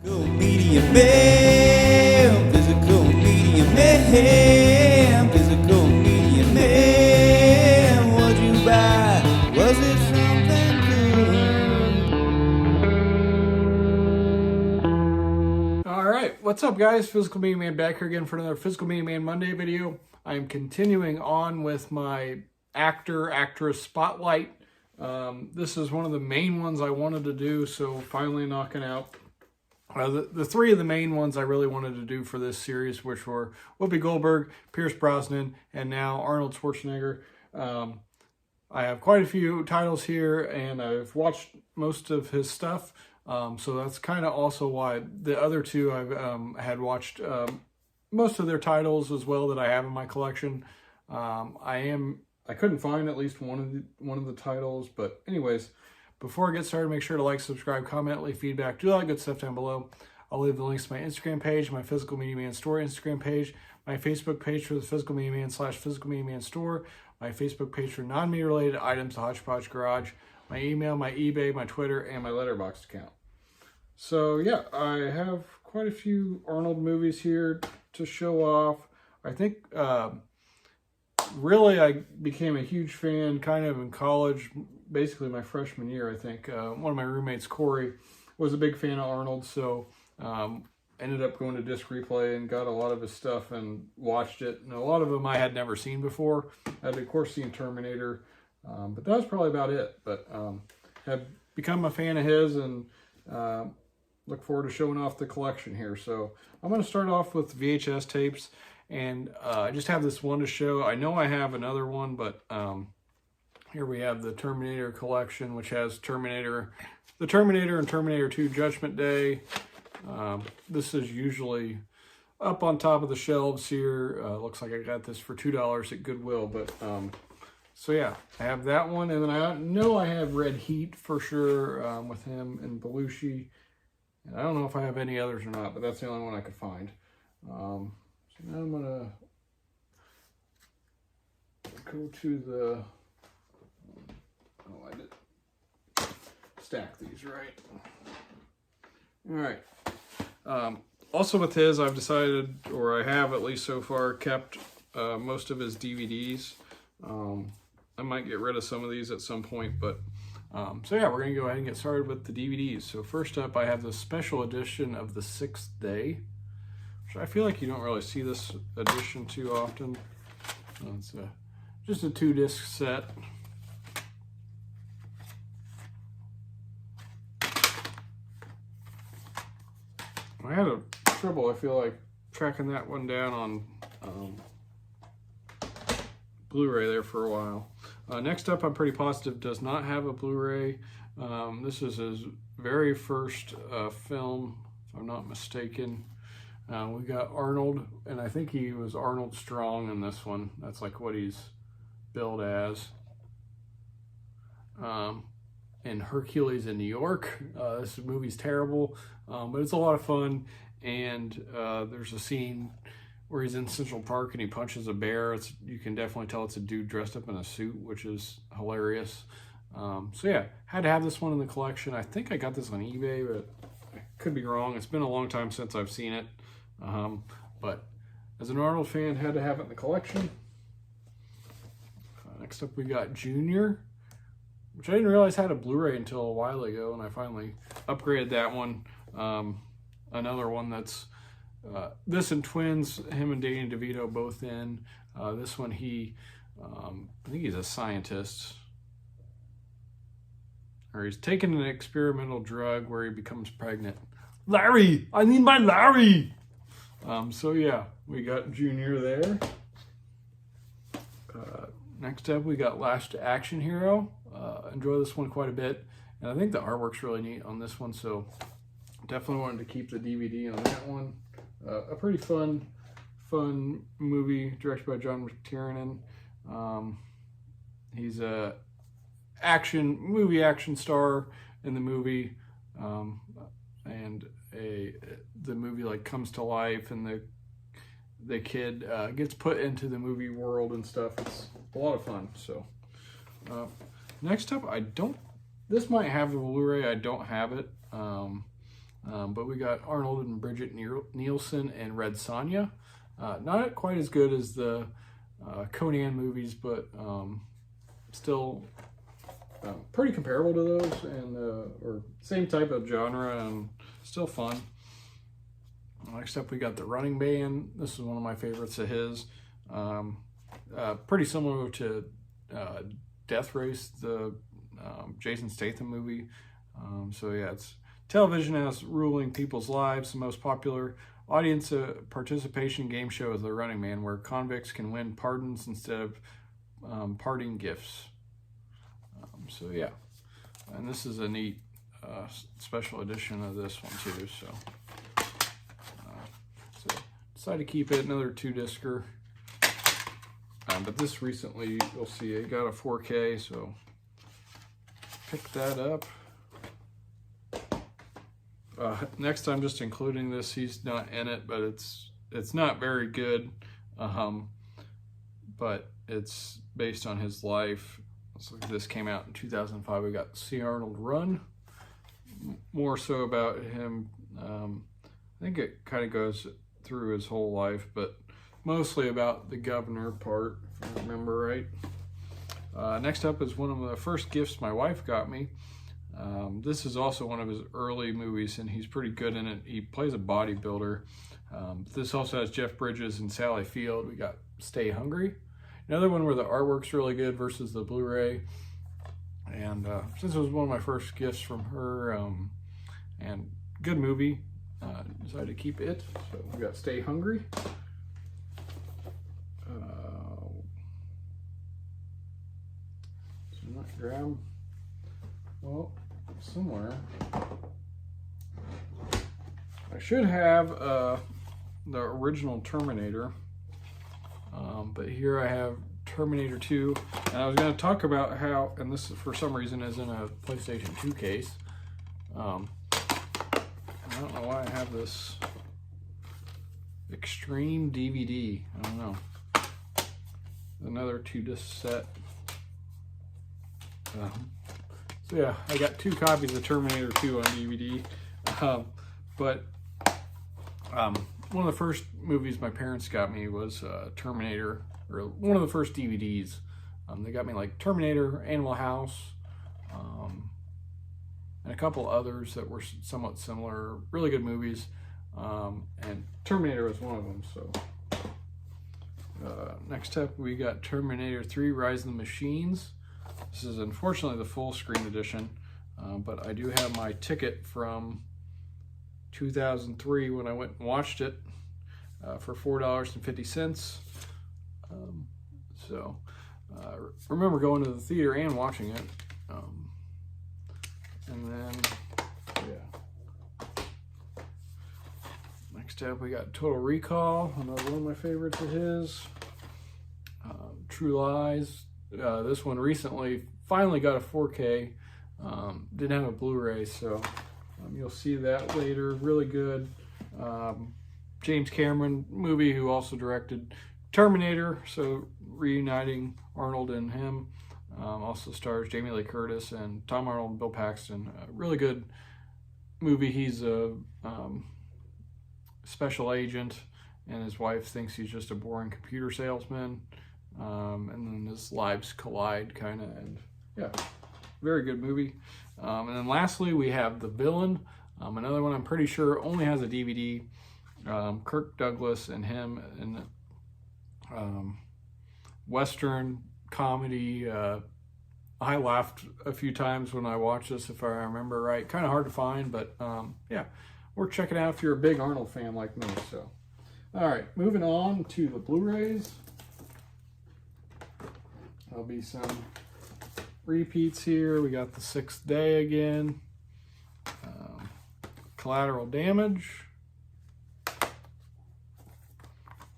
Physical media man, physical media man, physical media man. What'd you buy? Was it something good? All right, what's up, guys? Physical Media Man back here again for another Physical Media Man Monday video. I am continuing on with my actress spotlight. This is one of the main ones I wanted to do, so finally knocking out the three of the main ones I really wanted to do for this series, which were Whoopi Goldberg, Pierce Brosnan, and now Arnold Schwarzenegger. I have quite a few titles here, and I've watched most of his stuff, so that's kind of also why the other two I've had watched most of their titles as well that I have in my collection. I couldn't find at least one of the titles, but anyways, before I get started, make sure to like, subscribe, comment, leave feedback, do all that good stuff down below. I'll leave the links to my Instagram page, my Physical Media Man Store Instagram page, my Facebook page for the Physical Media Man / Physical Media Man Store, my Facebook page for non-media related items, the Hodgepodge Garage, my email, my eBay, my Twitter, and my Letterboxd account. So yeah, I have quite a few Arnold movies here to show off. I think really I became a huge fan kind of in college, basically my freshman year, I think. One of my roommates, Corey, was a big fan of Arnold, so ended up going to Disc Replay and got a lot of his stuff and watched it. And a lot of them I had never seen before. I had, of course, seen Terminator, but that was probably about it. But have become a fan of his and look forward to showing off the collection here. So I'm going to start off with VHS tapes, and I just have this one to show. I know I have another one, but here we have the Terminator collection, which has the Terminator and Terminator 2 Judgment Day. This is usually up on top of the shelves here. Looks like I got this for $2 at Goodwill, but so yeah, I have that one, and then I know I have Red Heat for sure with him and Belushi. And I don't know if I have any others or not, but that's the only one I could find. So now I'm gonna go to the. Oh, I did stack these right. All right. Also with his, I've decided, or I have at least so far, kept most of his DVDs. I might get rid of some of these at some point, but so yeah, we're going to go ahead and get started with the DVDs. So first up, I have the special edition of The Sixth Day, which I feel like you don't really see this edition too often. It's just a 2-disc set. I had a trouble, I feel like, tracking that one down on Blu-ray there for a while. Next up, I'm pretty positive does not have a Blu-ray. This is his very first film, if I'm not mistaken. We got Arnold, and I think he was Arnold Strong in this one. That's like what he's billed as. And Hercules in New York. This movie's terrible, but it's a lot of fun. And there's a scene where he's in Central Park and he punches a bear. You can definitely tell it's a dude dressed up in a suit, which is hilarious. So yeah, had to have this one in the collection. I think I got this on eBay, but I could be wrong. It's been a long time since I've seen it. But as an Arnold fan, had to have it in the collection. Next up, we got Junior, which I didn't realize had a Blu-ray until a while ago, and I finally upgraded that one. Another one that's this and Twins, him and Danny DeVito both in. This one, I think he's a scientist, or he's taking an experimental drug where he becomes pregnant. Larry, I need my Larry. So yeah, we got Junior there. Next up, we got Last Action Hero. Enjoy this one quite a bit, and I think the artwork's really neat on this one, so definitely wanted to keep the DVD on that one. A pretty fun movie directed by John McTiernan. He's a movie action star in the movie, and the movie like comes to life, and the kid gets put into the movie world and stuff. It's a lot of fun. So next up, this might have the Blu-ray. I don't have it. But we got Arnold and Bridget Nielsen and Red Sonja. Not quite as good as the Conan movies, but still pretty comparable to those, and or same type of genre, and still fun. Next up, we got The Running Man. This is one of my favorites of his. Pretty similar to Death Race, the Jason Statham movie. So yeah, it's television as ruling people's lives. The most popular audience participation game show is The Running Man, where convicts can win pardons instead of parting gifts. So yeah, and this is a neat special edition of this one too. So decided to keep it, another 2-discer. But this recently, you'll see it got a 4K, so pick that up. Next, I'm just including this. He's not in it, but it's not very good. But it's based on his life. So this came out in 2005. We got See Arnold Run. More so about him. I think it kind of goes through his whole life, but mostly about the governor part, if I remember right. Next up is one of the first gifts my wife got me. This is also one of his early movies, and he's pretty good in it. He plays a bodybuilder. This also has Jeff Bridges and Sally Field. We got Stay Hungry. Another one where the artwork's really good versus the Blu-ray. And since it was one of my first gifts from her, and good movie, decided to keep it. So we got Stay Hungry. So not grab, well, somewhere. I should have the original Terminator, but here I have Terminator 2, and I was going to talk about how, and this for some reason is in a PlayStation 2 case. I don't know why I have this Extreme DVD. I don't know. Another 2-disc set. So yeah, I got 2 copies of Terminator 2 on DVD. But one of the first movies my parents got me was Terminator, or one of the first DVDs. They got me like Terminator, Animal House, and a couple others that were somewhat similar. Really good movies, and Terminator was one of them. So next up, we got Terminator 3: Rise of the Machines. This is unfortunately the full screen edition, but I do have my ticket from 2003 when I went and watched it for $4.50. So remember going to the theater and watching it. And then, yeah. Next up, we got Total Recall, another one of my favorites of his. True Lies. This one recently finally got a 4K. Didn't have a Blu-ray, so you'll see that later. Really good. James Cameron movie, who also directed Terminator, so reuniting Arnold and him. Also stars Jamie Lee Curtis and Tom Arnold and Bill Paxton. Really good movie. He's a special agent, and his wife thinks he's just a boring computer salesman. And then his lives collide, kind of, and yeah, very good movie. And then lastly, we have The Villain, another one I'm pretty sure only has a DVD. Kirk Douglas and him in Western comedy. I laughed a few times when I watched this, if I remember right. Kind of hard to find, but yeah, worth checking out if you're a big Arnold fan like me. So, all right, moving on to the Blu-rays. There'll be some repeats here. We got The Sixth Day again, Collateral Damage,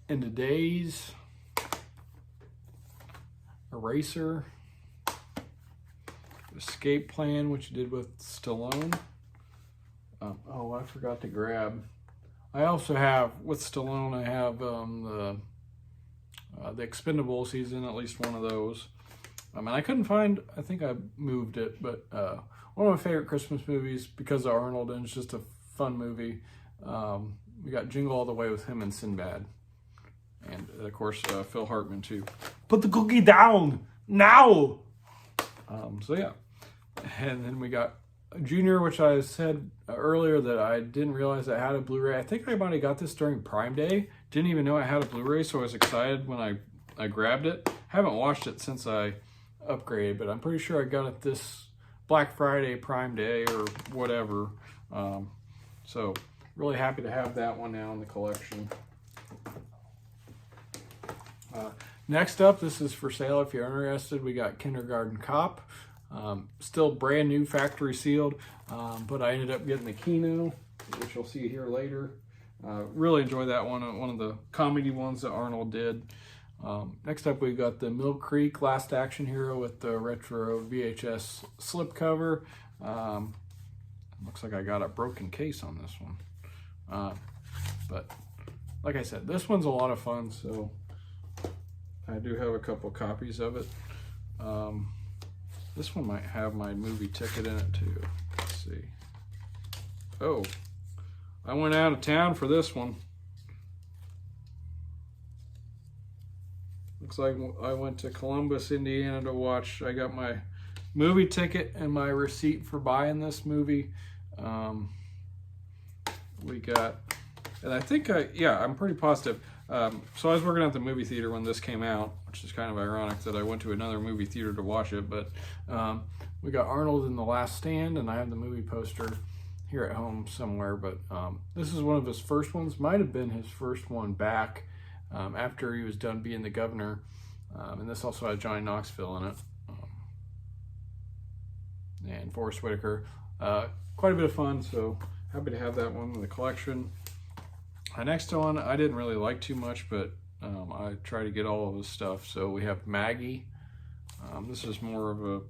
Into Days, Eraser, Escape Plan, which you did with Stallone. Oh, I forgot to grab. I also have, with Stallone, I have the Expendables. He's in at least one of those. And I couldn't find, I think I moved it, but one of my favorite Christmas movies because of Arnold, and it's just a fun movie. We got Jingle All the Way with him and Sinbad. And, of course, Phil Hartman, too. Put the cookie down! Now! So, yeah. And then we got Junior, which I said earlier that I didn't realize I had a Blu-ray. I think I might have got this during Prime Day. Didn't even know I had a Blu-ray, so I was excited when I grabbed it. Haven't watched it since I upgraded, but I'm pretty sure I got it this Black Friday, Prime Day, or whatever. So, really happy to have that one now in the collection. Next up, this is for sale if you're interested. We got Kindergarten Cop. Still brand new, factory sealed, but I ended up getting the Kino, which you'll see here later. Really enjoyed that one of the comedy ones that Arnold did. Next up, we got the Mill Creek Last Action Hero with the retro VHS slipcover. Looks like I got a broken case on this one. But like I said, this one's a lot of fun, so I do have a couple copies of it. This one might have my movie ticket in it too. Let's see. Oh, I went out of town for this one. Looks like I went to Columbus, Indiana to watch. I got my movie ticket and my receipt for buying this movie. We got, and I think I'm pretty positive. So I was working at the movie theater when this came out, which is kind of ironic that I went to another movie theater to watch it, but we got Arnold in The Last Stand, and I have the movie poster here at home somewhere, but this is one of his first ones. Might have been his first one back after he was done being the governor, and this also had Johnny Knoxville in it, and Forrest Whitaker. Quite a bit of fun, so happy to have that one in the collection. The next one I didn't really like too much, but I try to get all of his stuff. So we have Maggie. This is more of a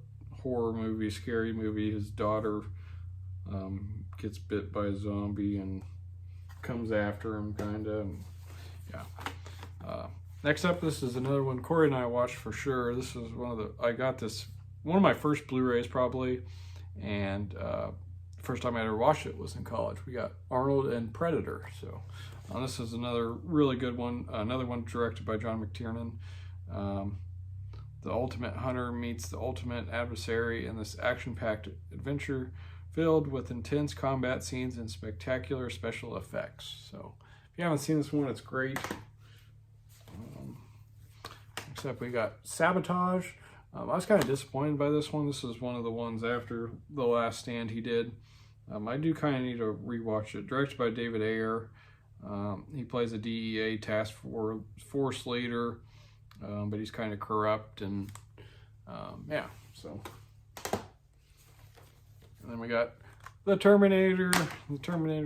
horror movie, scary movie. His daughter gets bit by a zombie and comes after him, kind of. Yeah. Next up, this is another one Corey and I watched for sure. This is I got this, one of my first Blu-rays probably, and first time I ever watched it was in college. We got Arnold and Predator. So this is another really good one. Another one directed by John McTiernan. The ultimate hunter meets the ultimate adversary in this action-packed adventure filled with intense combat scenes and spectacular special effects. So if you haven't seen this one, it's great. Next up, we got Sabotage. I was kind of disappointed by this one. This is one of the ones after The Last Stand he did. I do kind of need to rewatch it. Directed by David Ayer. He plays a DEA task force leader, but he's kind of corrupt, and yeah, so. And then we got the Terminator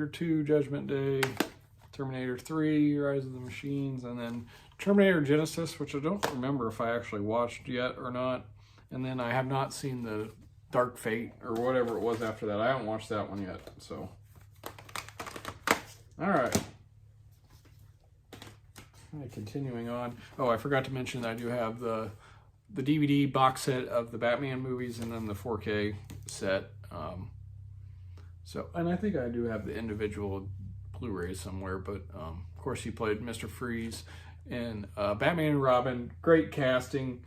2, Judgment Day, Terminator 3, Rise of the Machines, and then Terminator Genesis, which I don't remember if I actually watched yet or not. And then I have not seen the Dark Fate or whatever it was after that. I haven't watched that one yet, so. All right. Continuing on. Oh, I forgot to mention that I do have the DVD box set of the Batman movies and then the 4K set. So, and I think I do have the individual Blu-rays somewhere, but of course he played Mr. Freeze in Batman and Robin. Great casting,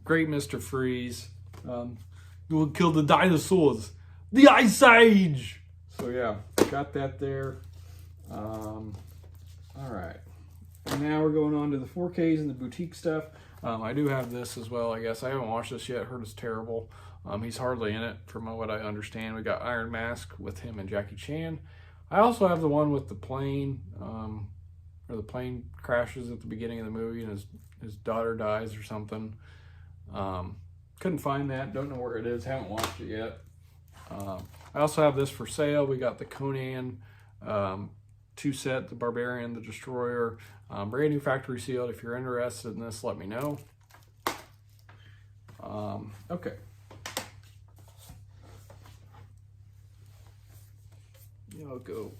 great Mr. Freeze. You will kill the dinosaurs, the Ice Age. So yeah, got that there. All right, and now we're going on to the 4Ks and the boutique stuff. I do have this as well, I guess. I haven't watched this yet. Heard it's terrible. He's hardly in it from what I understand. We got Iron Mask with him and Jackie Chan. I also have the one with the plane, or the plane crashes at the beginning of the movie and his daughter dies or something. Couldn't find that. Don't know where it is. Haven't watched it yet. I also have this for sale. We got the Conan 2 set, the Barbarian, the Destroyer. Brand new factory sealed. If you're interested in this, let me know. Okay. I'll go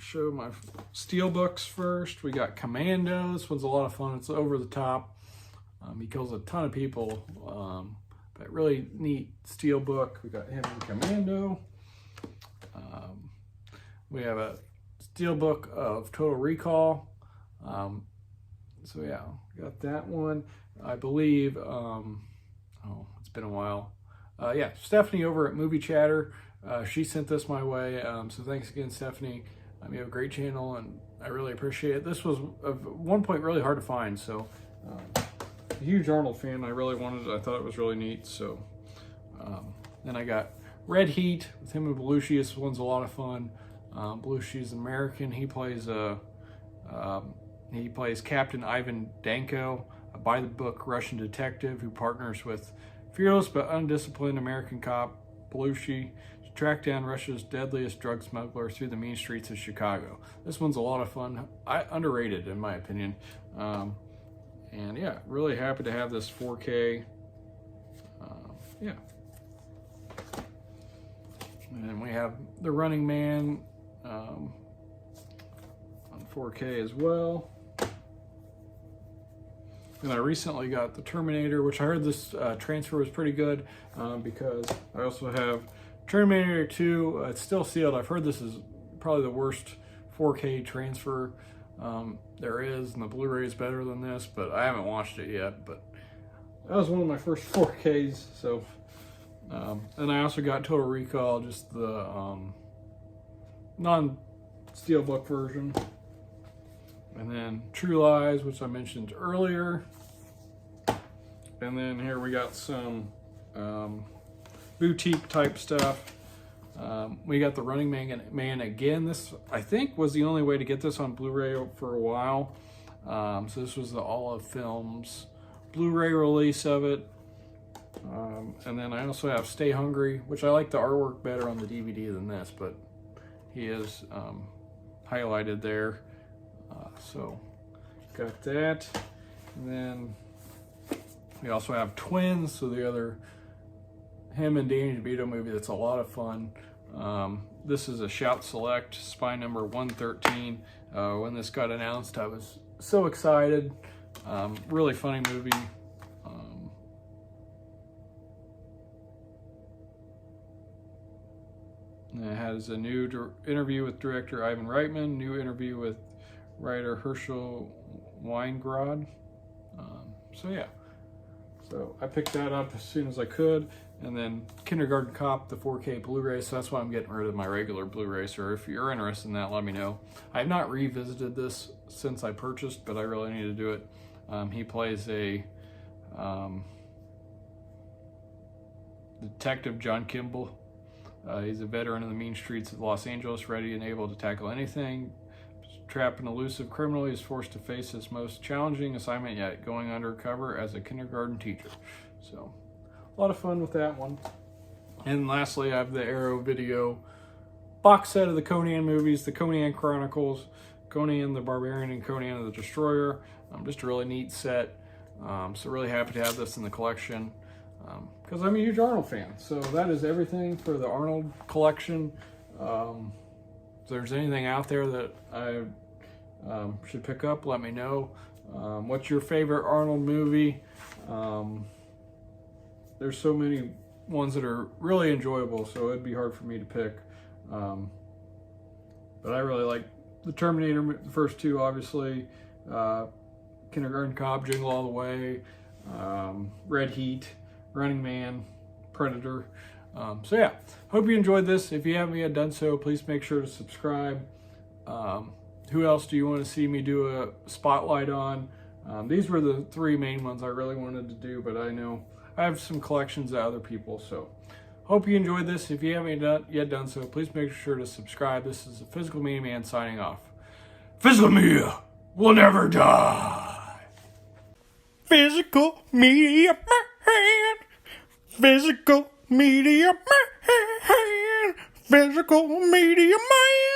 show my steel books first. We got Commando. This one's a lot of fun. It's over the top. He kills a ton of people, but really neat steel book. We got him in Commando. We have a steelbook of Total Recall. So yeah, got that one. I believe, it's been a while. Yeah, Stephanie over at Movie Chatter, she sent this my way. So thanks again, Stephanie. You have a great channel, and I really appreciate it. This was at one point really hard to find, so a huge Arnold fan. I thought it was really neat. So then I got Red Heat with him and Belushi. This one's a lot of fun. Belushi's American. He plays Captain Ivan Danko, a by-the-book Russian detective who partners with fearless but undisciplined American cop Belushi to track down Russia's deadliest drug smuggler through the mean streets of Chicago. This one's a lot of fun. Underrated, in my opinion. And yeah, really happy to have this 4K. Yeah. And then we have The Running Man on 4K as well. And I recently got The Terminator, which I heard this transfer was pretty good, because I also have Terminator 2. It's still sealed. I've heard this is probably the worst 4K transfer there is, and the Blu-ray is better than this, but I haven't watched it yet. But that was one of my first 4Ks. So, and I also got Total Recall, just the non-steelbook version. And then True Lies, which I mentioned earlier. And then here we got some boutique type stuff. We got The Running Man again. This, I think, was the only way to get this on Blu-ray for a while. So this was the Olive Films Blu-ray release of it. And then I also have Stay Hungry, which I like the artwork better on the DVD than this, but he is highlighted there. So got that. And then we also have Twins, so the other him and Danny DeVito movie that's a lot of fun. This is a Shout Select, spy number 113. When this got announced, I was so excited. Really funny movie. And it has a new interview with director Ivan Reitman, new interview with writer Herschel Weingrod. So yeah, so I picked that up as soon as I could. And then Kindergarten Cop, the 4K Blu-ray, so that's why I'm getting rid of my regular Blu-ray. So if you're interested in that, let me know. I have not revisited this since I purchased, but I really need to do it. He plays a detective, John Kimball. He's a veteran of the mean streets of Los Angeles, ready and able to tackle anything. Trapped and elusive criminal, he is forced to face his most challenging assignment yet, going undercover as a kindergarten teacher. So, a lot of fun with that one. And lastly, I have the Arrow Video box set of the Conan movies, the Conan Chronicles, Conan the Barbarian, and Conan the Destroyer. Just a really neat set. So really happy to have this in the collection, because I'm a huge Arnold fan. So that is everything for the Arnold collection. If there's anything out there that I should pick up, let me know. What's your favorite Arnold movie? There's so many ones that are really enjoyable, so it'd be hard for me to pick. But I really like the Terminator, the first two, obviously. Kindergarten Cop, Jingle All the Way, Red Heat, Running Man, Predator. So yeah, hope you enjoyed this. If you haven't yet done so, please make sure to subscribe. Who else do you want to see me do a spotlight on? These were the three main ones I really wanted to do, but I know I have some collections of other people. So hope you enjoyed this. If you haven't yet done so, please make sure to subscribe. This is the Physical Media Man signing off. Physical Media will never die. Physical Media Man. Physical Media Man. Physical Media Man.